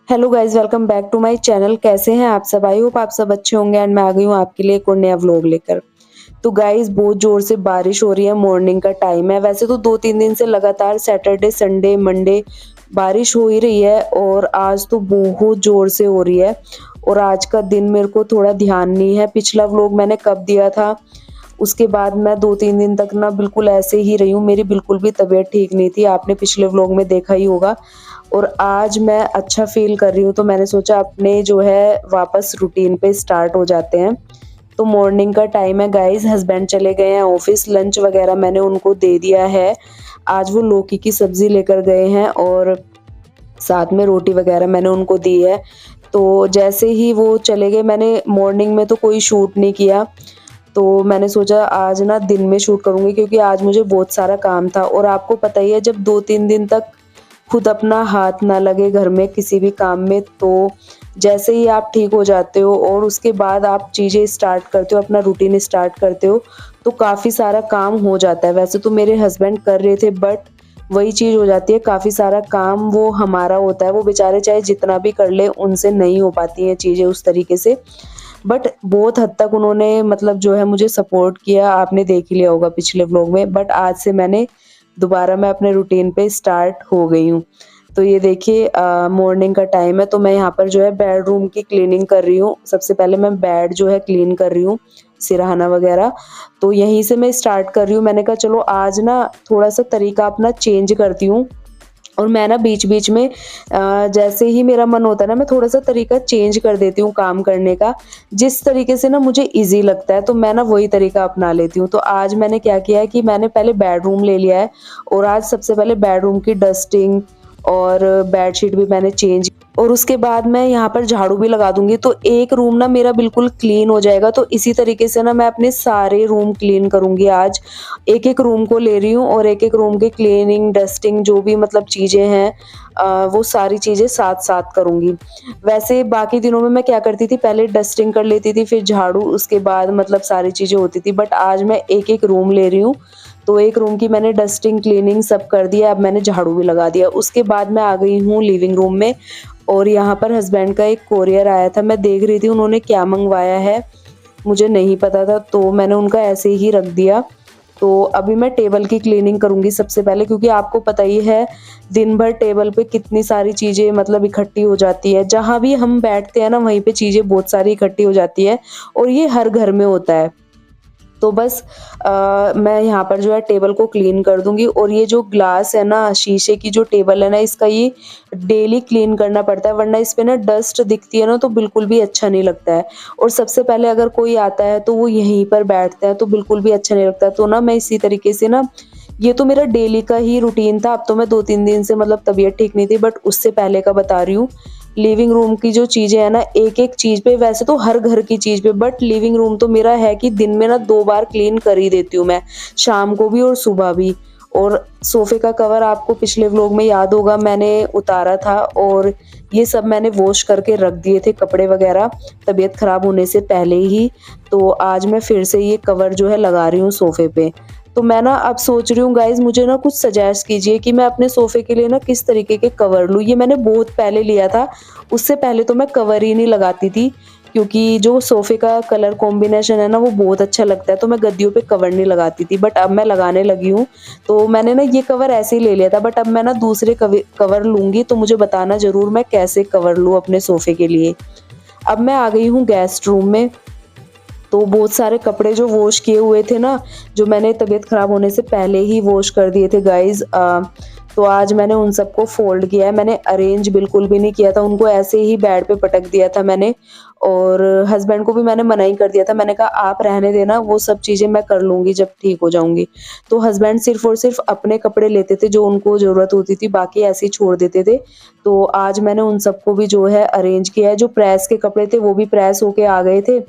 Hello guys, welcome back to my channel. कैसे हैं आप सब? आई होप आप सब अच्छे होंगे एंड मैं आ गई हूँ आपके लिए एक और नया व्लॉग लेकर। तो गाइस, बहुत जोर से बारिश हो रही है। मॉर्निंग का टाइम है। वैसे तो 2-3 दिन से लगातार सैटरडे संडे मंडे बारिश हो ही रही है और आज तो बहुत जोर से हो रही है। और आज का दिन मेरे को थोड़ा ध्यान नहीं है, पिछला व्लॉग मैंने कब दिया था। उसके बाद मैं 2-3 दिन तक ना बिल्कुल ऐसे ही रही हूँ। मेरी बिल्कुल भी तबीयत ठीक नहीं थी, आपने पिछले व्लॉग में देखा ही होगा। और आज मैं अच्छा फ़ील कर रही हूँ, तो मैंने सोचा अपने जो है वापस रूटीन पे स्टार्ट हो जाते हैं। तो मॉर्निंग का टाइम है गाइस, हस्बैंड चले गए हैं ऑफिस, लंच वगैरह मैंने उनको दे दिया है। आज वो लौकी की सब्ज़ी लेकर गए हैं और साथ में रोटी वगैरह मैंने उनको दी है। तो जैसे ही वो चले गए, मैंने मॉर्निंग में तो कोई शूट नहीं किया। तो मैंने सोचा आज ना दिन में शूट करूँगी, क्योंकि आज मुझे बहुत सारा काम था। और आपको पता ही है, जब 2-3 दिन तक खुद अपना हाथ ना लगे घर में किसी भी काम में, तो जैसे ही आप ठीक हो जाते हो और उसके बाद आप चीज़ें स्टार्ट करते हो, अपना रूटीन स्टार्ट करते हो, तो काफ़ी सारा काम हो जाता है। वैसे तो मेरे हस्बैंड कर रहे थे, बट वही चीज़ हो जाती है, काफ़ी सारा काम वो हमारा होता है। वो बेचारे चाहे जितना भी कर लें, उनसे नहीं हो पाती हैं चीज़ें उस तरीके से। बट बहुत हद तक उन्होंने मतलब जो है मुझे सपोर्ट किया, आपने देख ही लिया होगा पिछले व्लॉग में। बट आज से मैं अपने रूटीन पे स्टार्ट हो गई हूँ। तो ये देखिए, मॉर्निंग का टाइम है, तो मैं यहाँ पर जो है बेडरूम की क्लीनिंग कर रही हूँ। सबसे पहले मैं बेड जो है क्लीन कर रही हूँ, सिरहाना वगैरह। तो यहीं से मैं स्टार्ट कर रही हूँ। मैंने कहा चलो आज ना थोड़ा-सा तरीका अपना चेंज करती हूँ। और मैं ना बीच-बीच में जैसे ही मेरा मन होता है ना, मैं थोड़ा-सा तरीका चेंज कर देती हूँ काम करने का। जिस तरीके से ना मुझे ईज़ी लगता है, तो मैं ना वही तरीका अपना लेती हूँ। तो आज मैंने क्या किया है कि मैंने पहले बेडरूम ले लिया है और आज सबसे पहले बेडरूम की डस्टिंग और बेडशीट भी मैंने चेंज, और उसके बाद मैं यहाँ पर झाड़ू भी लगा दूँगी, तो एक रूम ना मेरा बिल्कुल क्लीन हो जाएगा। तो इसी तरीके से ना मैं अपने सारे रूम क्लीन करूँगी आज। एक-एक रूम को ले रही हूँ और एक-एक रूम की क्लीनिंग, डस्टिंग जो भी मतलब चीज़ें हैं, वो सारी चीज़ें साथ-साथ करूँगी। वैसे बाकी दिनों में मैं क्या करती थी, पहले डस्टिंग कर लेती थी, फिर झाड़ू, उसके बाद मतलब सारी चीज़ें होती थी। बट आज मैं एक-एक रूम ले रही हूँ। तो एक रूम की मैंने डस्टिंग, क्लीनिंग सब कर दिया, अब मैंने झाड़ू भी लगा दिया। उसके बाद मैं आ गई हूँ लिविंग रूम में और यहाँ पर हस्बैंड का एक कोरियर आया था। मैं देख रही थी उन्होंने क्या मँगवाया है, मुझे नहीं पता था, तो मैंने उनका ऐसे ही रख दिया। तो अभी मैं टेबल की क्लीनिंग करूँगी सबसे पहले, क्योंकि आपको पता ही है दिन भर टेबल पे कितनी सारी चीज़ें मतलब इकट्ठी हो जाती है। जहाँ भी हम बैठते हैं ना, वहीं पे चीज़ें बहुत सारी इकट्ठी हो जाती है और ये हर घर में होता है। तो बस मैं यहाँ पर जो है टेबल को क्लीन कर दूँगी। और ये जो ग्लास है ना, शीशे की जो टेबल है ना, इसका ये डेली क्लीन करना पड़ता है, वरना इस पे ना डस्ट दिखती है ना, तो बिल्कुल भी अच्छा नहीं लगता है। और सबसे पहले अगर कोई आता है तो वो यहीं पर बैठता है, तो बिल्कुल भी अच्छा नहीं लगता है। तो ना मैं इसी तरीके से ना, ये तो मेरा डेली का ही रूटीन था। अब तो मैं 2-3 दिन से मतलब तबीयत ठीक नहीं थी, बट उससे पहले का बता रही हूँ। लिविंग रूम की जो चीज़ें हैं ना, एक-एक चीज़ पे, वैसे तो हर घर की चीज़ पे, बट लिविंग रूम तो मेरा है कि दिन में ना 2 बार क्लीन कर ही देती हूँ मैं, शाम को भी और सुबह भी। और सोफ़े का कवर आपको पिछले व्लॉग में याद होगा, मैंने उतारा था और ये सब मैंने वॉश करके रख दिए थे, कपड़े वगैरह, तबीयत ख़राब होने से पहले ही। तो आज मैं फिर से ये कवर जो है लगा रही हूँ सोफ़े पे। तो मैं ना अब सोच रही हूँ गाइज़, मुझे ना कुछ सजेस्ट कीजिए कि मैं अपने सोफ़े के लिए ना किस तरीके के कवर लूँ। ये मैंने बहुत पहले लिया था, उससे पहले तो मैं कवर ही नहीं लगाती थी, क्योंकि जो सोफ़े का कलर कॉम्बिनेशन है ना, वो बहुत अच्छा लगता है, तो मैं गद्दियों पे कवर नहीं लगाती थी। बट अब मैं लगाने लगी हूँ। तो मैंने ना ये कवर ऐसे ही ले लिया था, बट अब मैं ना दूसरे कवर लूँगी, तो मुझे बताना ज़रूर मैं कैसे कवर लूँ अपने सोफ़े के लिए। अब मैं आ गई हूँ गेस्ट रूम में। तो बहुत सारे कपड़े जो वॉश किए हुए थे ना, जो मैंने तबीयत ख़राब होने से पहले ही वॉश कर दिए थे गाइज़, तो आज मैंने उन सबको फ़ोल्ड किया है। मैंने अरेंज बिल्कुल भी नहीं किया था, उनको ऐसे ही बेड पे पटक दिया था मैंने। और हस्बैंड को भी मैंने मना ही कर दिया था, मैंने कहा आप रहने देना, वो सब चीज़ें मैं कर लूँगी जब ठीक हो जाऊँगी। तो हस्बैंड सिर्फ़ और सिर्फ़ अपने कपड़े लेते थे जो उनको ज़रूरत होती थी, बाकी ऐसे ही छोड़ देते थे। तो आज मैंने उन सबको भी जो है अरेंज किया है। जो प्रेस के कपड़े थे वो भी प्रेस होके आ गए थे,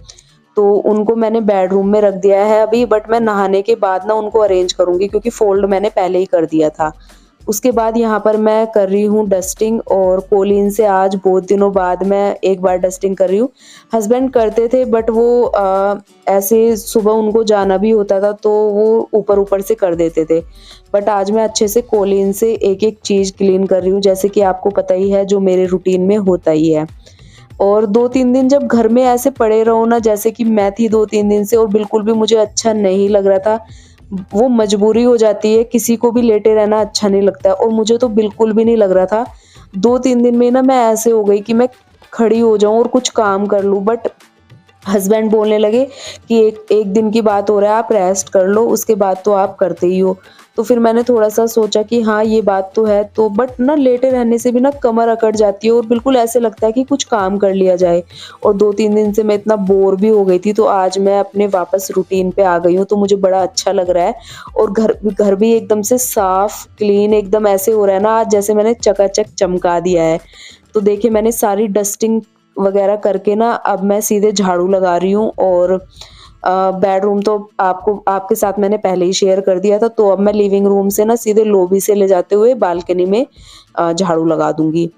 तो उनको मैंने बेडरूम में रख दिया है अभी। बट मैं नहाने के बाद ना उनको अरेंज करूँगी, क्योंकि फ़ोल्ड मैंने पहले ही कर दिया था। उसके बाद यहाँ पर मैं कर रही हूँ डस्टिंग, और कोलीन से आज बहुत दिनों बाद मैं एक बार डस्टिंग कर रही हूँ। हस्बैंड करते थे बट वो ऐसे सुबह उनको जाना भी होता था तो वो ऊपर-ऊपर से कर देते थे। बट आज मैं अच्छे से कोलीन से एक-एक चीज़ क्लीन कर रही हूँ, जैसे कि आपको पता ही है जो मेरे रूटीन में होता ही है। और 2-3 दिन जब घर में ऐसे पड़े रहो ना, जैसे कि मैं थी 2-3 दिन से, और बिल्कुल भी मुझे अच्छा नहीं लग रहा था। वो मजबूरी हो जाती है, किसी को भी लेटे रहना अच्छा नहीं लगता है, और मुझे तो बिल्कुल भी नहीं लग रहा था। 2-3 दिन में ना मैं ऐसे हो गई कि मैं खड़ी हो जाऊँ और कुछ काम कर लूँ, बट हस्बैंड बोलने लगे कि एक एक दिन की बात हो रहा है, आप रेस्ट कर लो, उसके बाद तो आप करते ही हो। तो फिर मैंने थोड़ा-सा सोचा कि हाँ, ये बात तो है, तो बट ना लेटे रहने से भी ना कमर अकड़ जाती है और बिल्कुल ऐसे लगता है कि कुछ काम कर लिया जाए। और 2-3 दिन से मैं इतना बोर भी हो गई थी, तो आज मैं अपने वापस रूटीन पे आ गई हूँ, तो मुझे बड़ा अच्छा लग रहा है। और घर घर भी एकदम से साफ, क्लीन एकदम ऐसे हो रहा है ना आज, जैसे मैंने चकाचक चमका दिया है। तो देखिए, मैंने सारी डस्टिंग वगैरह करके ना अब मैं सीधे झाड़ू लगा रही हूँ, और बेडरूम तो आपके साथ मैंने पहले ही शेयर कर दिया था, तो अब मैं लिविंग रूम से ना सीधे लॉबी से ले जाते हुए बालकनी में झाड़ू लगा दूँगी।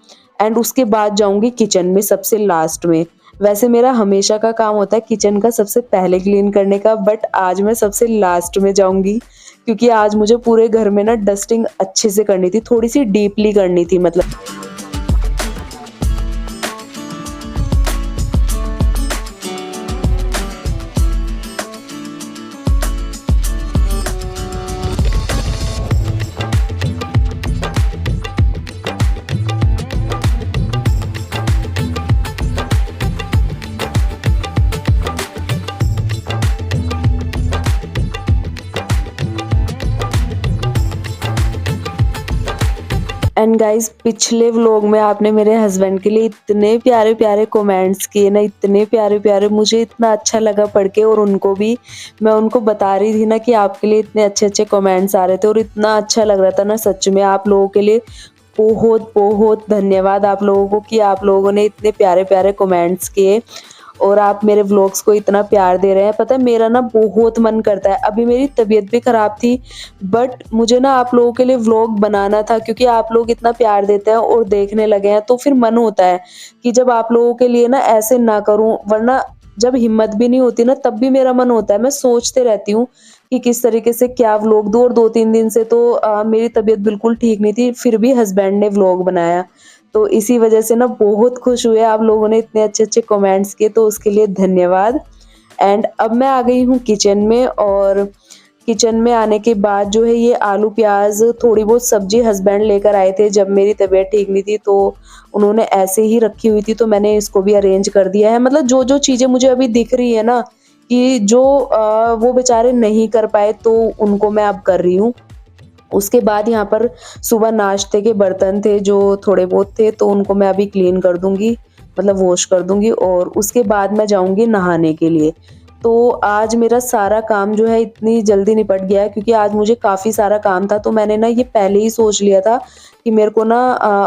एंड उसके बाद जाऊँगी किचन में सबसे लास्ट में। वैसे मेरा हमेशा का काम होता है किचन का सबसे पहले क्लीन करने का, बट आज मैं सबसे लास्ट में जाऊँगी, क्योंकि आज मुझे पूरे घर में ना डस्टिंग अच्छे से करनी थी, थोड़ी-सी डीपली करनी थी मतलब। एंड गाइस, पिछले व्लॉग में आपने मेरे हस्बैंड के लिए इतने प्यारे-प्यारे कमेंट्स किए ना, इतने प्यारे-प्यारे, मुझे इतना अच्छा लगा पढ़ के, और उनको भी मैं उनको बता रही थी ना कि आपके लिए इतने अच्छे-अच्छे कमेंट्स आ रहे थे, और इतना अच्छा लग रहा था ना सच में। आप लोगों के लिए बहुत-बहुत धन्यवाद आप लोगों को कि आप लोगों ने इतने प्यारे-प्यारे कमेंट्स किए और आप मेरे व्लॉग्स को इतना प्यार दे रहे हैं। पता है, मेरा ना बहुत मन करता है, अभी मेरी तबीयत भी खराब थी, बट मुझे ना आप लोगों के लिए व्लॉग बनाना था, क्योंकि आप लोग इतना प्यार देते हैं और देखने लगे हैं, तो फिर मन होता है कि जब आप लोगों के लिए ना ऐसे ना करूं, वरना जब हिम्मत भी नहीं होती ना तब भी मेरा मन होता है, मैं सोचते रहती हूँ कि किस तरीके से क्या व्लॉग दूं। और 2-3 दिन से तो मेरी तबीयत बिल्कुल ठीक नहीं थी, फिर भी हस्बैंड ने व्लॉग बनाया, तो इसी वजह से ना बहुत खुश हुए आप लोगों ने इतने अच्छे-अच्छे कमेंट्स किए, तो उसके लिए धन्यवाद। एंड अब मैं आ गई हूँ किचन में, और किचन में आने के बाद जो है ये आलू प्याज थोड़ी बहुत सब्जी हस्बैंड लेकर आए थे जब मेरी तबीयत ठीक नहीं थी, तो उन्होंने ऐसे ही रखी हुई थी, तो मैंने इसको भी अरेंज कर दिया है। मतलब जो जो चीजें मुझे अभी दिख रही है ना कि जो वो बेचारे नहीं कर पाए, तो उनको मैं अब कर रही हूँ। उसके बाद यहाँ पर सुबह नाश्ते के बर्तन थे जो थोड़े बहुत थे, तो उनको मैं अभी क्लीन कर दूंगी, मतलब वॉश कर दूंगी, और उसके बाद मैं जाऊंगी नहाने के लिए। तो आज मेरा सारा काम जो है इतनी जल्दी निपट गया है, क्योंकि आज मुझे काफ़ी सारा काम था, तो मैंने ना ये पहले ही सोच लिया था कि मेरे को ना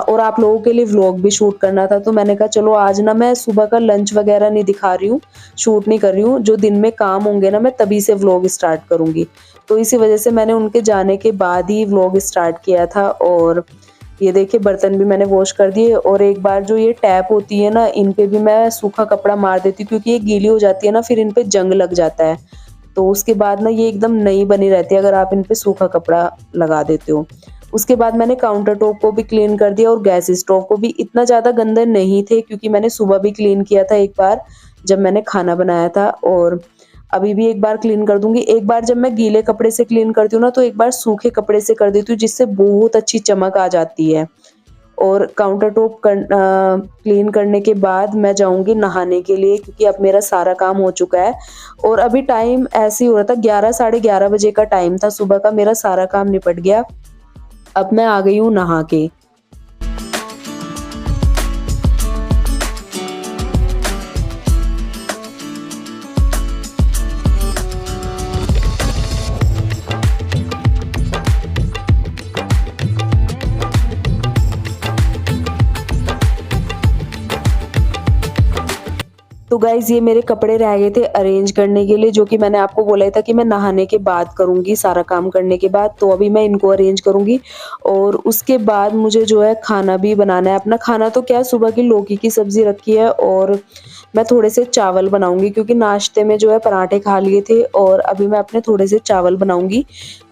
और आप लोगों के लिए व्लॉग भी शूट करना था, तो मैंने कहा चलो आज ना मैं सुबह का लंच वगैरह नहीं दिखा रही हूँ, शूट नहीं कर रही हूँ, जो दिन में काम होंगे ना मैं तभी से व्लॉग स्टार्ट करूँगी। तो इसी वजह से मैंने उनके जाने के बाद ही व्लॉग स्टार्ट किया था। और ये देखिए, बर्तन भी मैंने वॉश कर दिए, और एक बार जो ये टैप होती है ना, इन पे भी मैं सूखा कपड़ा मार देती हूँ, क्योंकि ये गीली हो जाती है ना, फिर इन पे जंग लग जाता है, तो उसके बाद ना ये एकदम नई बनी रहती है अगर आप इन पे सूखा कपड़ा लगा देते हो। उसके बाद मैंने काउंटर टॉप को भी क्लीन कर दिया, और गैस स्टोव को भी। इतना ज़्यादा गंदे नहीं थे, क्योंकि मैंने सुबह भी क्लीन किया था एक बार जब मैंने खाना बनाया था, और अभी भी एक बार क्लीन कर दूंगी। एक बार जब मैं गीले कपड़े से क्लीन करती हूँ ना, तो एक बार सूखे कपड़े से कर देती हूँ, जिससे बहुत अच्छी चमक आ जाती है। और काउंटर टॉप क्लीन करने के बाद मैं जाऊंगी नहाने के लिए, क्योंकि अब मेरा सारा काम हो चुका है। और अभी टाइम ऐसे ही हो रहा था, 11 साढ़े 11 बजे का टाइम था सुबह का, मेरा सारा काम निपट गया। अब मैं आ गई हूँ नहा के। तो गाइज़ ये मेरे कपड़े रह गए थे अरेंज करने के लिए, जो कि मैंने आपको बोला ही था कि मैं नहाने के बाद करूँगी, सारा काम करने के बाद। तो अभी मैं इनको अरेंज करूँगी और उसके बाद मुझे जो है खाना भी बनाना है। अपना खाना तो क्या, सुबह की लौकी की सब्ज़ी रखी है और मैं थोड़े से चावल बनाऊँगी, क्योंकि नाश्ते में जो है पराठे खा लिए थे और अभी मैं अपने थोड़े से चावल बनाऊँगी।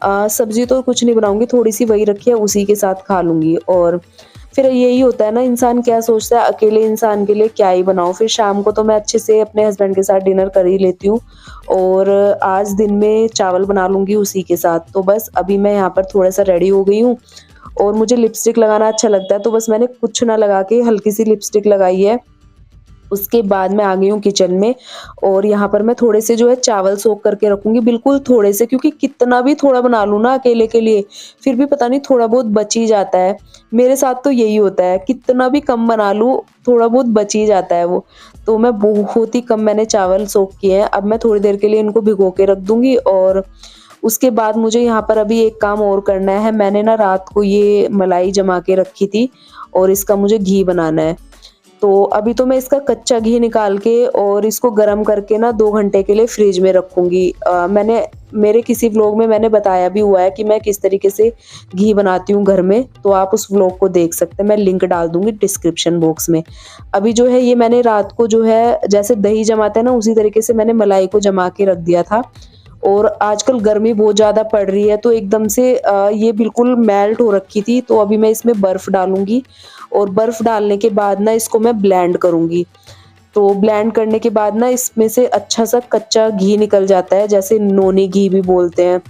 सब्ज़ी तो कुछ नहीं बनाऊँगी, थोड़ी-सी वही रखी है, उसी के साथ खा लूँगी। और फिर यही होता है ना, इंसान क्या सोचता है, अकेले इंसान के लिए क्या ही बनाऊँ। फिर शाम को तो मैं अच्छे से अपने हस्बैंड के साथ डिनर कर ही लेती हूँ और आज दिन में चावल बना लूँगी उसी के साथ। तो बस अभी मैं यहाँ पर थोड़ा-सा रेडी हो गई हूँ और मुझे लिपस्टिक लगाना अच्छा लगता है, तो बस मैंने कुछ ना लगा के हल्की-सी लिपस्टिक लगाई है। उसके बाद मैं आ गई हूँ किचन में और यहाँ पर मैं थोड़े से जो है चावल सोक करके रखूँगी, बिल्कुल थोड़े से, क्योंकि कितना भी थोड़ा बना लूँ ना अकेले के लिए, फिर भी पता नहीं थोड़ा बहुत बच ही जाता है। मेरे साथ तो यही होता है, कितना भी कम बना लूँ, थोड़ा बहुत बच ही जाता है वो। तो मैं बहुत ही कम मैंने चावल सोक किए हैं। अब मैं थोड़ी देर के लिए इनको भिगो के रख दूँगी और उसके बाद मुझे यहाँ पर अभी एक काम और करना है। मैंने ना रात को ये मलाई जमा के रखी थी और इसका मुझे घी बनाना है। तो अभी तो मैं इसका कच्चा घी निकाल के और इसको गरम करके ना 2 घंटे के लिए फ्रिज में रखूँगी। मैंने मेरे किसी व्लॉग में मैंने बताया भी हुआ है कि मैं किस तरीके से घी बनाती हूँ घर में, तो आप उस व्लॉग को देख सकते हैं, मैं लिंक डाल दूँगी डिस्क्रिप्शन बॉक्स में। अभी जो है ये मैंने रात को जो है जैसे दही जमाते हैं ना, उसी तरीके से मैंने मलाई को जमा के रख दिया था और आजकल गर्मी बहुत ज़्यादा पड़ रही है, तो एकदम से ये बिल्कुल मेल्ट हो रखी थी। तो अभी मैं इसमें बर्फ़ डालूँगी और बर्फ़ डालने के बाद ना इसको मैं ब्लेंड करूँगी। तो ब्लेंड करने के बाद ना इसमें से अच्छा-सा कच्चा घी निकल जाता है, जैसे नोनी घी भी बोलते हैं।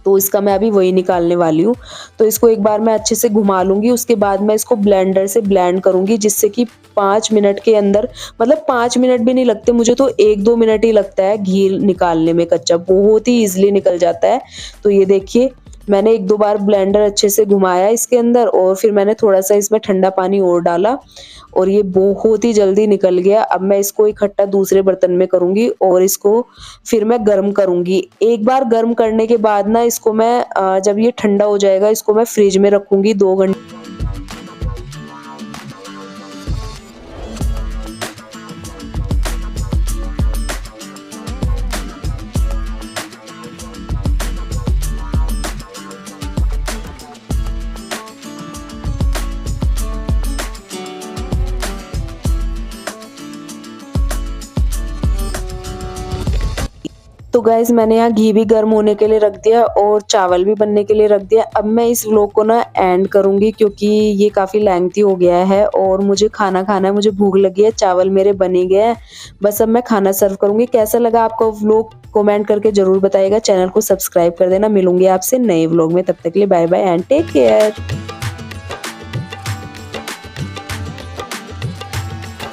तो इसका मैं अभी वही निकालने वाली हूँ। तो इसको एक बार मैं अच्छे से घुमा लूँगी, उसके बाद मैं इसको ब्लेंडर से ब्लेंड करूँगी, जिससे कि 5 मिनट के अंदर, मतलब 5 मिनट भी नहीं लगते मुझे, तो 1-2 मिनट ही लगता है घी निकालने में कच्चा, बहुत ही ईज़िली निकल जाता है। तो ये देखिए, मैंने 1-2 बार ब्लेंडर अच्छे से घुमाया इसके अंदर और फिर मैंने थोड़ा-सा इसमें ठंडा पानी और डाला और ये बहुत ही जल्दी निकल गया। अब मैं इसको इकट्ठा दूसरे बर्तन में करूँगी और इसको फिर मैं गर्म करूँगी। एक बार गर्म करने के बाद ना इसको मैं जब ये ठंडा हो जाएगा, इसको मैं फ्रिज में रखूँगी 2 घंटे। तो गाइज़ मैंने यहाँ घी भी गर्म होने के लिए रख दिया और चावल भी बनने के लिए रख दिया। अब मैं इस व्लॉग को ना एंड करूँगी, क्योंकि ये काफ़ी लेंथी हो गया है और मुझे खाना खाना है, मुझे भूख लगी है, चावल मेरे बन ही गए हैं। बस अब मैं खाना सर्व करूँगी। कैसा लगा आपको व्लॉग, कमेंट करके ज़रूर बताइएगा। चैनल को सब्सक्राइब कर देना। मिलूँगी आपसे नए व्लॉग में, तब तक के लिए bye bye and take care.